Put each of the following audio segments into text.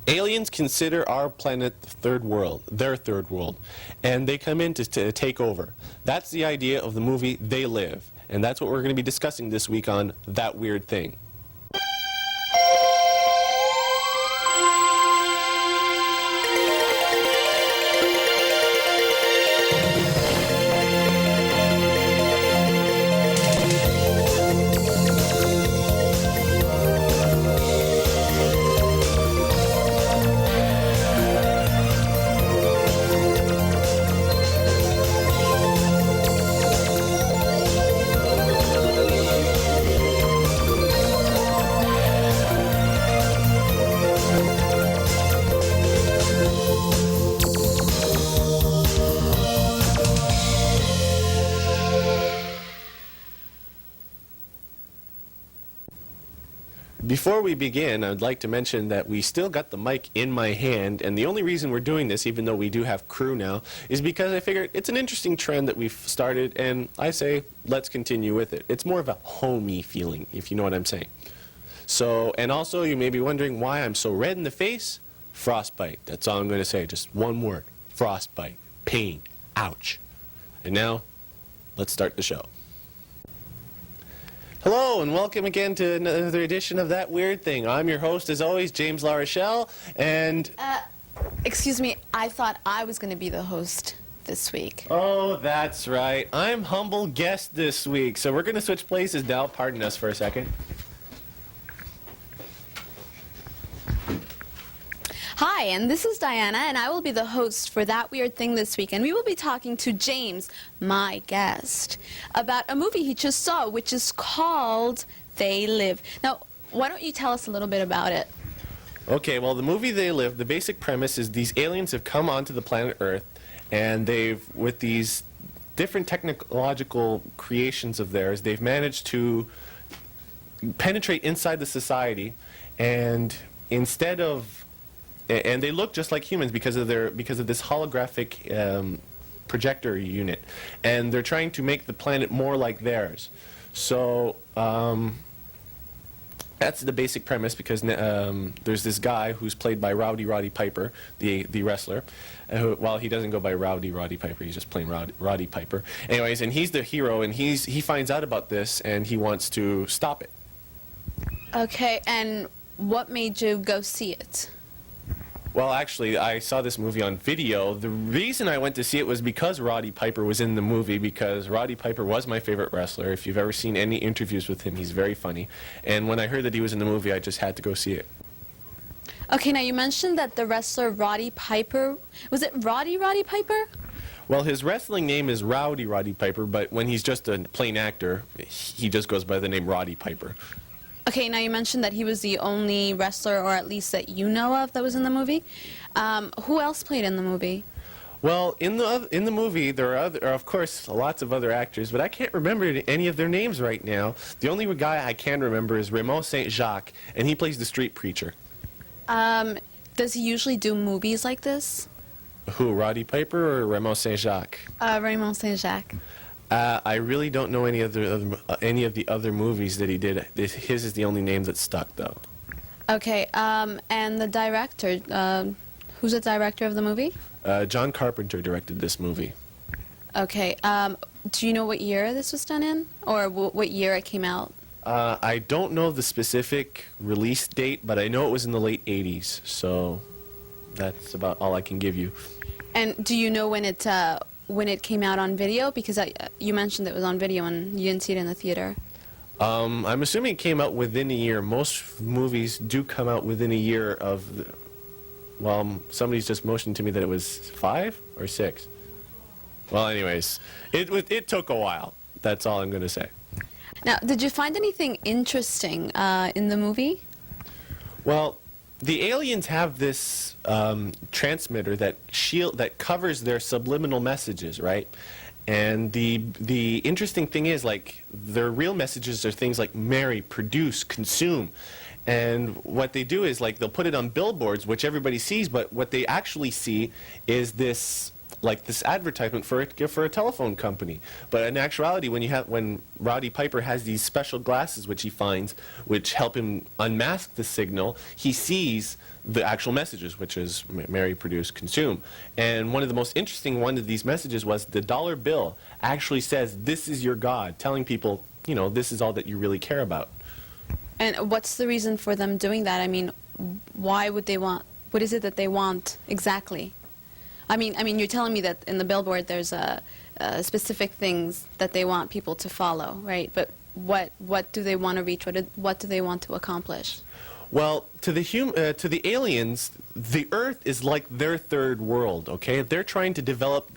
Aliens consider our planet the third world, their third world, and they come in to take over. That's the idea of the movie They Live, and that's what we're going to be discussing this week on That Weird Thing. Before we begin, I'd like to mention that we still got the mic in my hand, and the only reason we're doing this, even though we do have crew now, is because I figured it's an interesting trend that we've started, and I say, let's continue with it. It's more of a homey feeling, if you know what I'm saying. So, and also, you may be wondering why I'm so red in the face. Frostbite. That's all I'm going to say. Just one word. Frostbite. Pain. Ouch. And now, let's start the show. Hello, and welcome again to another edition of That Weird Thing. I'm your host, as always, James LaRochelle, and... Excuse me, I thought I was going to be the host this week. Oh, that's right. I'm humble guest this week, so we're going to switch places now. Pardon us for a second. Hi, and this is Diana, and I will be the host for That Weird Thing this week, and we will be talking to James, my guest, about a movie he just saw, which is called They Live. Now, why don't you tell us a little bit about it? Okay, well, the movie They Live, the basic premise is these aliens have come onto the planet Earth, and they've, with these different technological creations of theirs, they've managed to penetrate inside the society, and instead of... And they look just like humans because of this holographic projector unit, and they're trying to make the planet more like theirs. So that's the basic premise. Because there's this guy who's played by Roddy Piper, the wrestler. Well, he doesn't go by Roddy Piper. He's just plain Roddy Piper. Anyways, and he's the hero, and he finds out about this, and he wants to stop it. Okay, and what made you go see it? Well, actually, I saw this movie on video. The reason I went to see it was because Roddy Piper was in the movie, because Roddy Piper was my favorite wrestler. If you've ever seen any interviews with him, he's very funny. And when I heard that he was in the movie, I just had to go see it. Okay, now you mentioned that the wrestler Roddy Piper, was it Roddy Piper? Well, his wrestling name is Roddy Piper, but when he's just a plain actor, he just goes by the name Roddy Piper. Okay, now you mentioned that he was the only wrestler, or at least that you know of, that was in the movie. Who else played in the movie? Well, in the movie, there are, of course, lots of other actors, but I can't remember any of their names right now. The only guy I can remember is Raymond Saint-Jacques, and he plays the street preacher. Does he usually do movies like this? Who, Roddy Piper or Raymond Saint-Jacques? Raymond Saint-Jacques. I really don't know any of the other movies that he did. His is the only name that stuck, though. Okay, and the director, who's the director of the movie? John Carpenter directed this movie. Okay, do you know what year this was done in? Or what year it came out? I don't know the specific release date, but I know it was in the late 80s, so that's about all I can give you. And do you know when it came out on video? Because you mentioned it was on video and you didn't see it in the theater. I'm assuming it came out within a year. Most movies do come out within a year of... Well, somebody's just motioned to me that it was 5 or 6. Well, anyways, it took a while. That's all I'm going to say. Now, did you find anything interesting in the movie? Well, the aliens have this transmitter that covers their subliminal messages, right? And the interesting thing is, like, their real messages are things like marry, produce, consume. And what they do is, like, they'll put it on billboards, which everybody sees, but what they actually see is this like this advertisement for a telephone company. But in actuality, when Roddy Piper has these special glasses which he finds, which help him unmask the signal, he sees the actual messages, which is marry, produce, consume. And one of the most interesting one of these messages was the dollar bill actually says, "This is your God," telling people, you know, this is all that you really care about. And what's the reason for them doing that? I mean, why would they want? What is it that they want exactly? I mean, you're telling me that in the billboard there's specific things that they want people to follow, right? But what do they want to reach? What do they want to accomplish? Well, to the aliens, the Earth is like their third world. Okay, they're trying to develop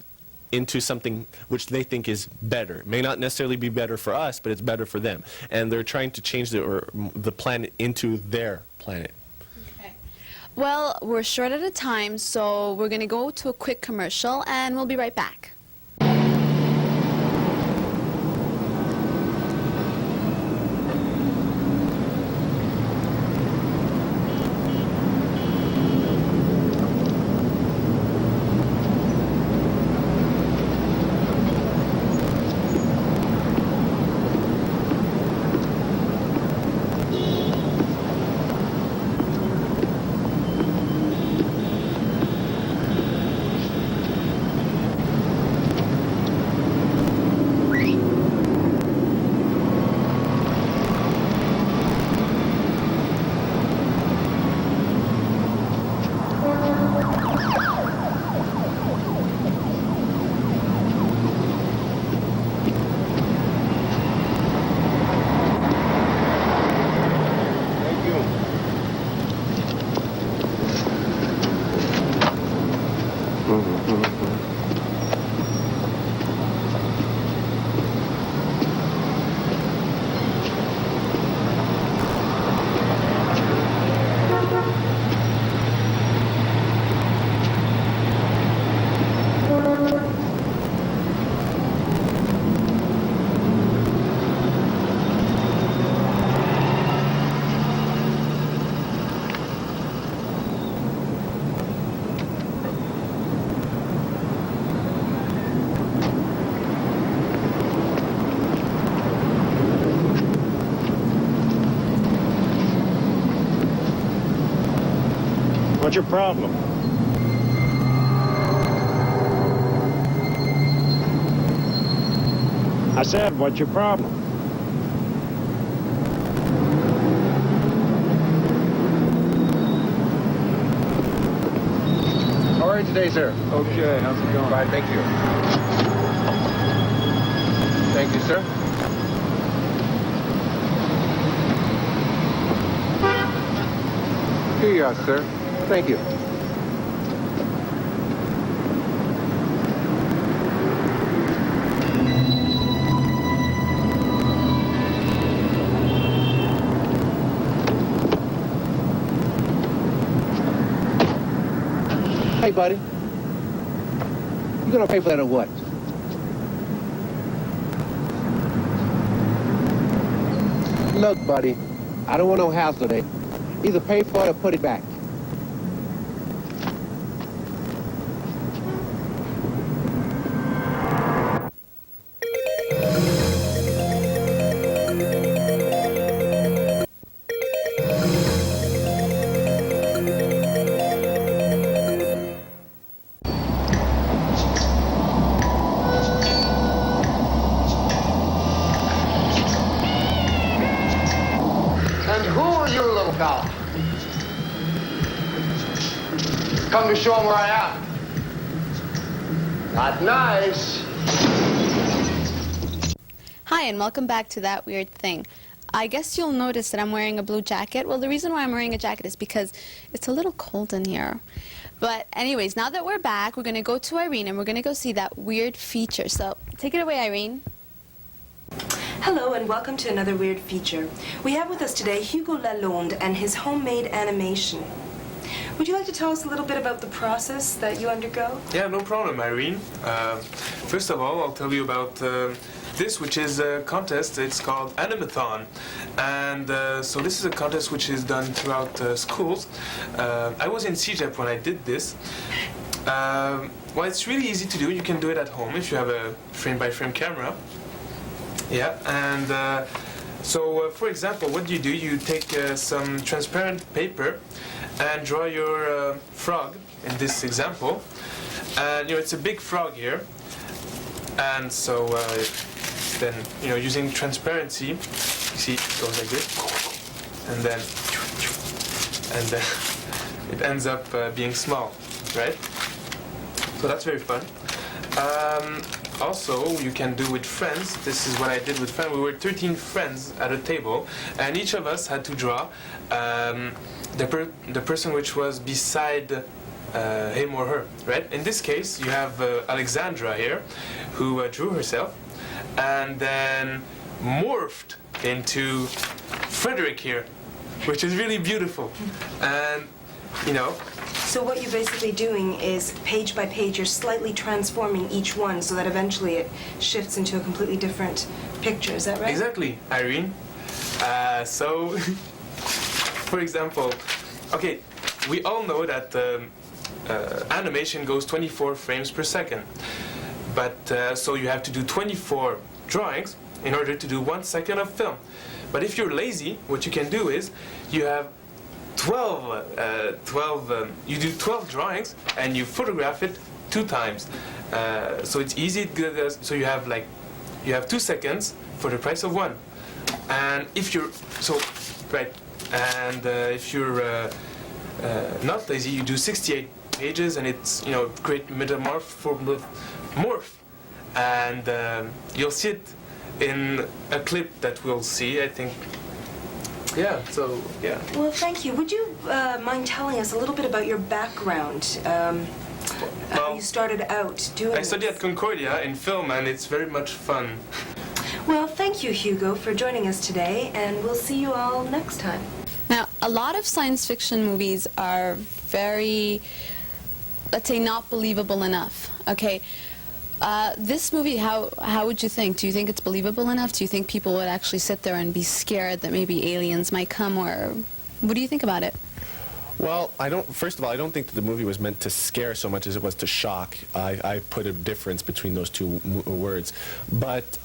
into something which they think is better. It may not necessarily be better for us, but it's better for them. And they're trying to change the planet into their planet. Okay. Well, we're short at a time, so we're going to go to a quick commercial, and we'll be right back. What's your problem? I said, what's your problem? How are you today, sir? Okay, how's it going? Fine, thank you. Thank you, sir. Here you are, sir. Thank you. Hey, buddy. You gonna pay for that or what? Look, buddy, I don't want no hassle today. Either pay for it or put it back. And who are you, little fella? Come to show him where I am. Not nice. Hi, and welcome back to That Weird Thing. I guess you'll notice that I'm wearing a blue jacket. Well, the reason why I'm wearing a jacket is because it's a little cold in here. But anyways, now that we're back, we're going to go to Irene, and we're going to go see that weird feature. So take it away, Irene. Hello and welcome to another Weird Feature. We have with us today Hugo Lalonde and his homemade animation. Would you like to tell us a little bit about the process that you undergo? Yeah, no problem, Irene. First of all, I'll tell you about this, which is a contest. It's called Animathon. And so this is a contest which is done throughout schools. I was in CEGEP when I did this. Well, it's really easy to do. You can do it at home if you have a frame-by-frame camera. Yeah, and for example, what do? You take some transparent paper and draw your frog in this example. And it's a big frog here. And so then, using transparency, you see it goes like this, and then it ends up being small, right? So that's very fun. Also, you can do with friends. This is what I did with friends. We were 13 friends at a table, and each of us had to draw the person which was beside him or her, right? In this case, you have Alexandra here, who drew herself, and then morphed into Frederick here, which is really beautiful. And, So what you're basically doing is page by page, you're slightly transforming each one so that eventually it shifts into a completely different picture. Is that right? Exactly, Irene. So, for example, okay, we all know that animation goes 24 frames per second. But so you have to do 24 drawings in order to do 1 second of film. But if you're lazy, what you can do is you have 12 you do 12 drawings and you photograph it 2 times. So it's easy. So you have 2 seconds for the price of 1. And if you're if you're not lazy, you do 68 pages, and it's great morph, and you'll see it in a clip that we'll see, I think. Yeah, so, yeah. Well, thank you. Would you mind telling us a little bit about your background? How you started out doing I studied this? at Concordia in film, and it's very much fun. Well, thank you, Hugo, for joining us today, and we'll see you all next time. Now, a lot of science fiction movies are very, let's say, not believable enough. Okay, this movie, how would you think? Do you think it's believable enough? Do you think people would actually sit there and be scared that maybe aliens might come, or what do you think about it? Well, first of all, I don't think that the movie was meant to scare so much as it was to shock. I put a difference between those two words. But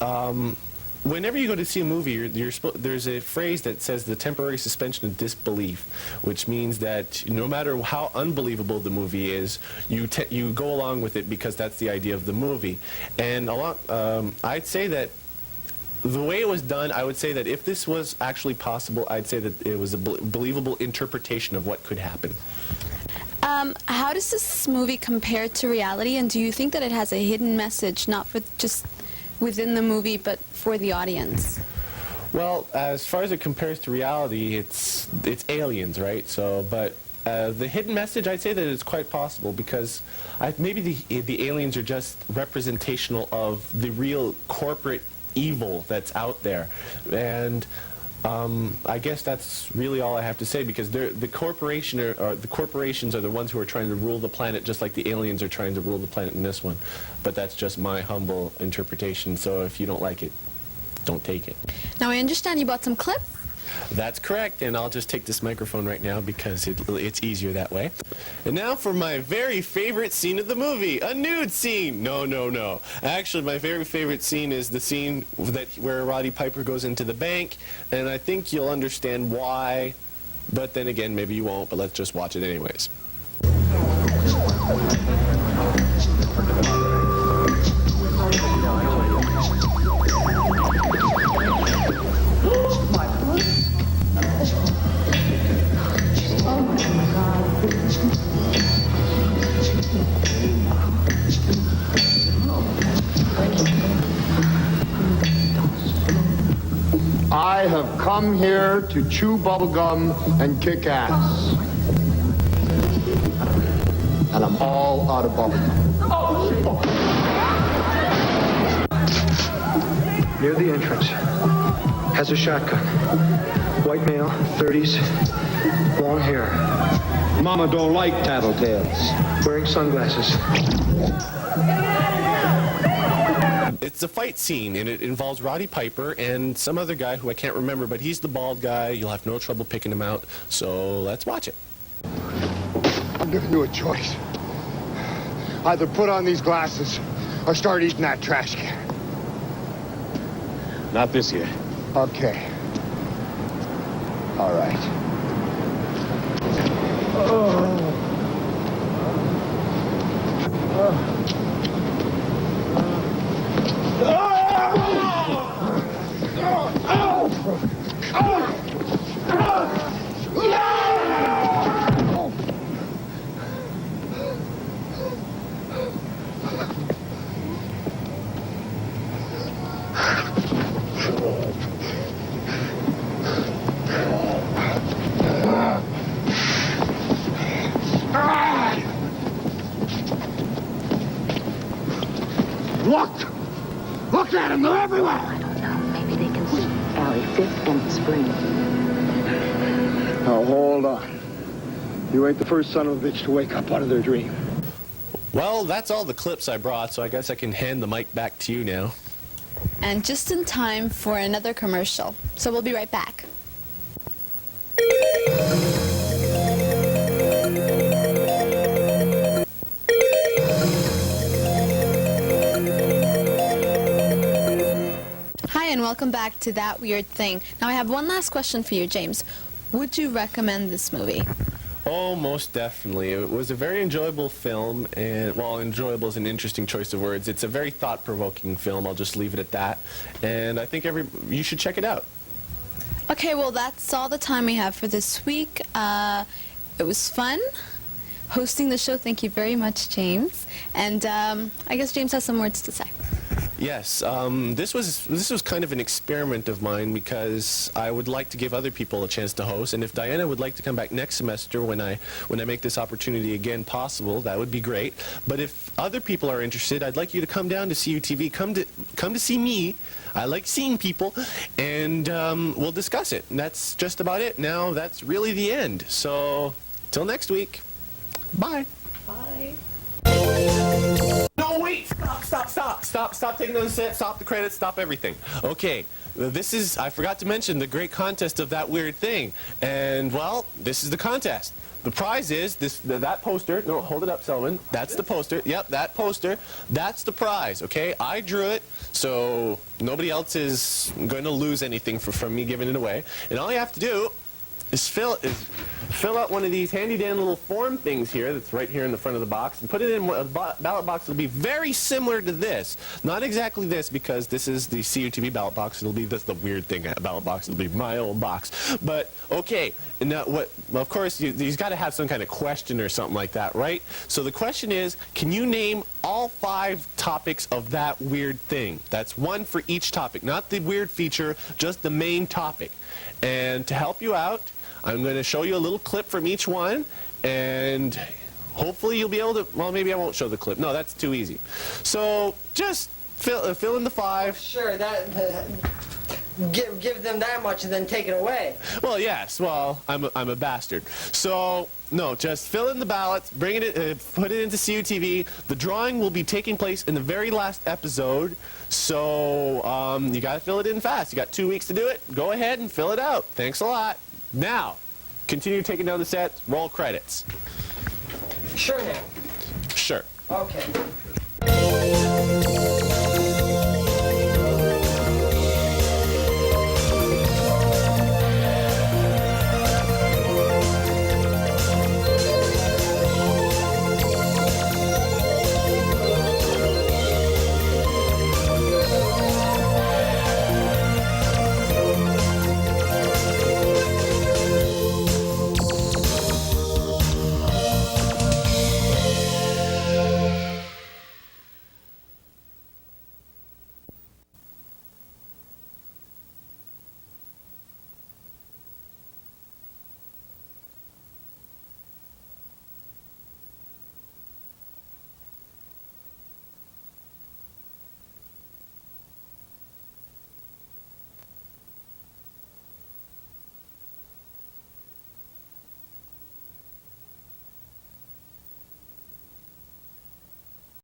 whenever you go to see a movie, there's a phrase that says the temporary suspension of disbelief, which means that no matter how unbelievable the movie is, you go along with it because that's the idea of the movie. And I'd say that the way it was done, I would say that if this was actually possible, I'd say that it was a believable interpretation of what could happen. How does this movie compare to reality, and do you think that it has a hidden message, not for just within the movie, but for the audience? Well, as far as it compares to reality, it's aliens, right? So, but the hidden message, I'd say that it's quite possible, because maybe the aliens are just representational of the real corporate evil that's out there, and I guess that's really all I have to say, because the corporations are the ones who are trying to rule the planet, just like the aliens are trying to rule the planet in this one. But that's just my humble interpretation, so if you don't like it, don't take it. Now, I understand you bought some clips. That's correct, and I'll just take this microphone right now because it's easier that way. And now for my very favorite scene of the movie, a nude scene. No. Actually, my very favorite scene is the scene where Roddy Piper goes into the bank, and I think you'll understand why, but then again, maybe you won't, but let's just watch it anyways. I have come here to chew bubblegum and kick ass. And I'm all out of bubblegum. Near the entrance. Has a shotgun. White male, 30s, long hair. Mama don't like tattletales. Wearing sunglasses. It's a fight scene, and it involves Roddy Piper and some other guy who I can't remember, but he's the bald guy. You'll have no trouble picking him out, so let's watch it. I'm giving you a choice. Either put on these glasses or start eating that trash can. Not this year. Okay. All right. Look at them, they're everywhere! I don't know. Maybe they can see Alley 5th and Spring. Now, hold on. You ain't the first son of a bitch to wake up out of their dream. Well, that's all the clips I brought, so I guess I can hand the mic back to you now. And just in time for another commercial. So we'll be right back. Hi, and welcome back to That Weird Thing. Now, I have one last question for you, James. Would you recommend this movie? Oh, most definitely. It was a very enjoyable film, and, well, enjoyable is an interesting choice of words. It's a very thought-provoking film, I'll just leave it at that. And I think you should check it out. Okay, well, that's all the time we have for this week. It was fun hosting the show. Thank you very much, James. And I guess James has some words to say. Yes, this was kind of an experiment of mine because I would like to give other people a chance to host, and if Diana would like to come back next semester when I make this opportunity again possible, that would be great. But if other people are interested, I'd like you to come down to CUTV, come to see me. I like seeing people, and we'll discuss it. And that's just about it. Now that's really the end. So till next week, bye. Bye. No, wait! Stop taking those sets, stop the credits, stop everything. Okay, I forgot to mention the great contest of That Weird Thing. And, well, this is the contest. The prize is that poster. No, hold it up, Selwyn. That's the poster. Yep, that poster. That's the prize, okay? I drew it, so nobody else is going to lose anything from me giving it away. And all you have to do is fill out one of these handy-dandy little form things here that's right here in the front of the box and put it in a ballot box. It'll be very similar to this. Not exactly this, because this is the CUTV ballot box. It'll be the Weird Thing ballot box. It'll be my old box. But, okay, and now well, of course, you've got to have some kind of question or something like that, right? So the question is, can you name all 5 topics of that weird thing? That's one for each topic, not the weird feature, just the main topic. And to help you out, I'm going to show you a little clip from each one, and hopefully you'll be able to, well, maybe I won't show the clip. No, that's too easy. So just fill in the 5. Sure, give them that much and then take it away. Well, yes. Well, I'm a bastard. So no, just fill in the ballots, bring it, put it into CUTV. The drawing will be taking place in the very last episode. So you got to fill it in fast. You got 2 weeks to do it. Go ahead and fill it out. Thanks a lot. Now, continue taking down the sets. Roll credits. Sure now. Sure. Okay.